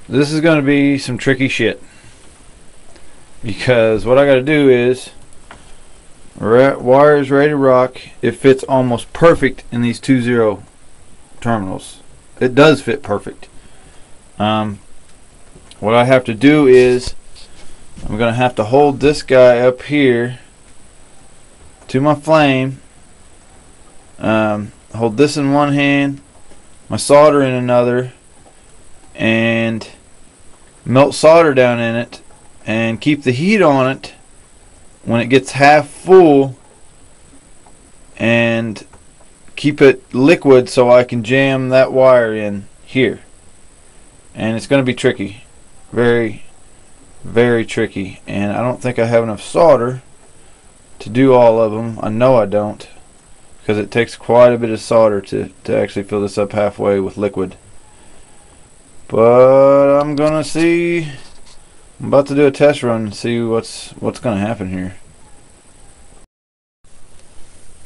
This is going to be some tricky shit, because what I got to do is wire is ready to rock. It fits almost perfect in these 2-0 terminals. It does fit perfect. What I have to do is I'm going to have to hold this guy up here to my flame, hold this in one hand, my solder in another, and melt solder down in it and keep the heat on it when it gets half full, and keep it liquid so I can jam that wire in here. And it's going to be tricky, very tricky, and I don't think I have enough solder to do all of them. I know I don't, because it takes quite a bit of solder to actually fill this up halfway with liquid. But I'm gonna see. I'm about to do a test run and see what's gonna happen here.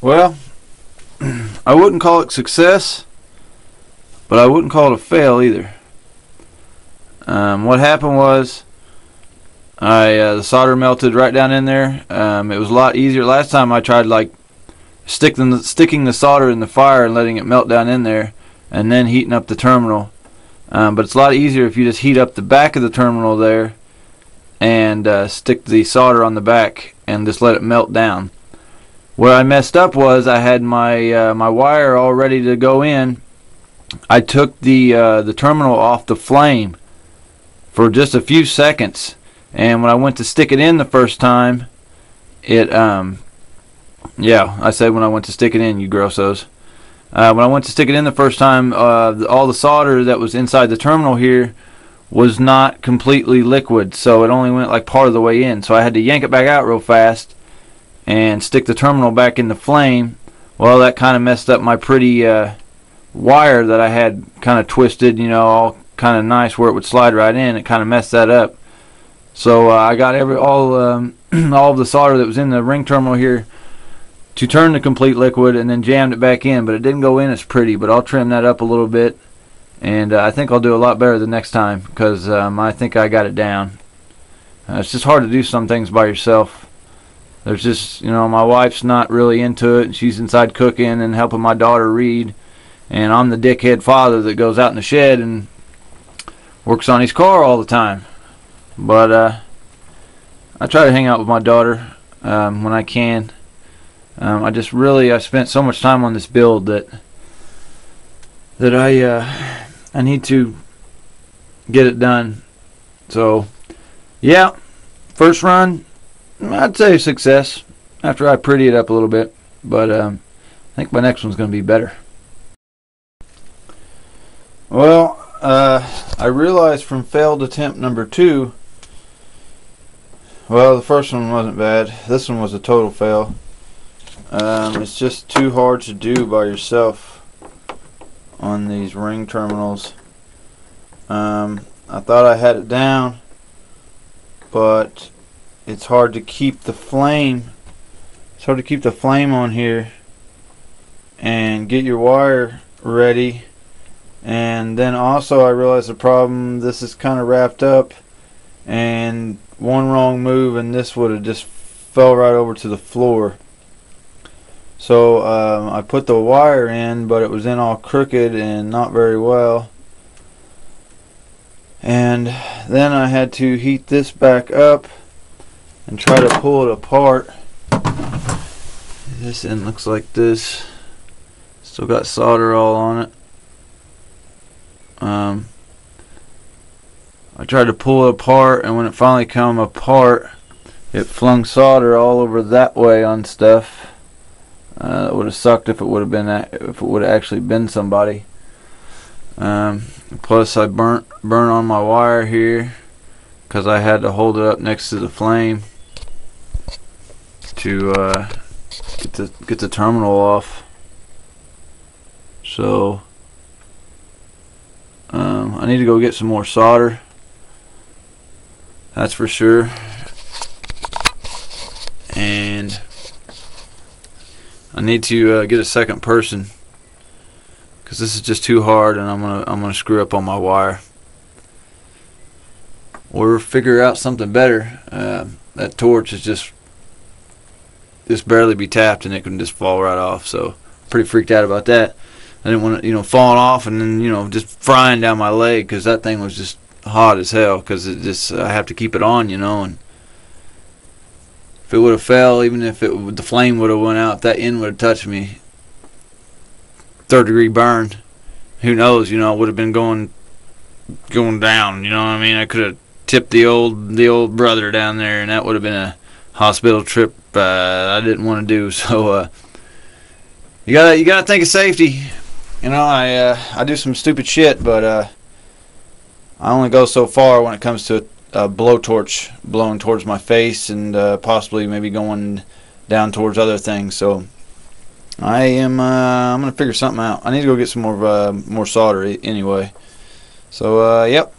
Well, I wouldn't call it success, but I wouldn't call it a fail either. What happened was the solder melted right down in there. It was a lot easier. Last time I tried like sticking the solder in the fire and letting it melt down in there and then heating up the terminal. But it's a lot easier if you just heat up the back of the terminal there and stick the solder on the back and just let it melt down. Where I messed up was I had my my wire all ready to go in. I took the terminal off the flame for just a few seconds, and when I went to stick it in the first time, it yeah, I said when I went to stick it in, you grossos. When I went to stick it in the first time, all the solder that was inside the terminal here was not completely liquid, so it only went like part of the way in. So I had to yank it back out real fast and stick the terminal back in the flame. Well, that kind of messed up my pretty wire that I had kind of twisted, you know, all kind of nice where it would slide right in. It kind of messed that up. So I got all of the solder that was in the ring terminal here to turn to complete liquid, and then jammed it back in, but it didn't go in as pretty. But I'll trim that up a little bit, and I think I'll do a lot better the next time, because I think I got it down. It's just hard to do some things by yourself. There's just, you know, my wife's not really into it. She's inside cooking and helping my daughter read, and I'm the dickhead father that goes out in the shed and works on his car all the time. But I try to hang out with my daughter when I can. I spent so much time on this build that I need to get it done. So yeah, first run, I'd say success after I pretty it up a little bit, but I think my next one's going to be better. Well, I realized from failed attempt number 2, well, the first one wasn't bad. This one was a total fail. It's just too hard to do by yourself on these ring terminals. I thought I had it down, but it's hard to keep the flame. It's hard to keep the flame on here and get your wire ready. And then also I realized the problem. This is kind of wrapped up, and one wrong move and this would have just fell right over to the floor. So I put the wire in, but it was in all crooked and not very well. And then I had to heat this back up and try to pull it apart. This end looks like this. Still got solder all on it. I tried to pull it apart, and when it finally came apart, it flung solder all over that way on stuff. It would have sucked if it would have actually been somebody. Plus, I burnt on my wire here because I had to hold it up next to the flame to get the terminal off. So I need to go get some more solder. That's for sure. And I need to get a second person, because this is just too hard, and I'm gonna screw up on my wire. or figure out something better. That torch is just barely be tapped and it can just fall right off. So pretty freaked out about that. I didn't want it, falling off and then just frying down my leg, because that thing was just hot as hell. Because I have to keep it on, and if it would have fell, even if the flame would have went out, if that end would have touched me, 3rd-degree burn. Who knows? It would have been going down. You know what I mean? I could have tipped the old brother down there, and that would have been a hospital trip I didn't want to do. So you gotta think of safety. I do some stupid shit, but I only go so far when it comes to a blowtorch blowing towards my face and possibly maybe going down towards other things. So I'm gonna figure something out. I need to go get some more solder anyway. So yep.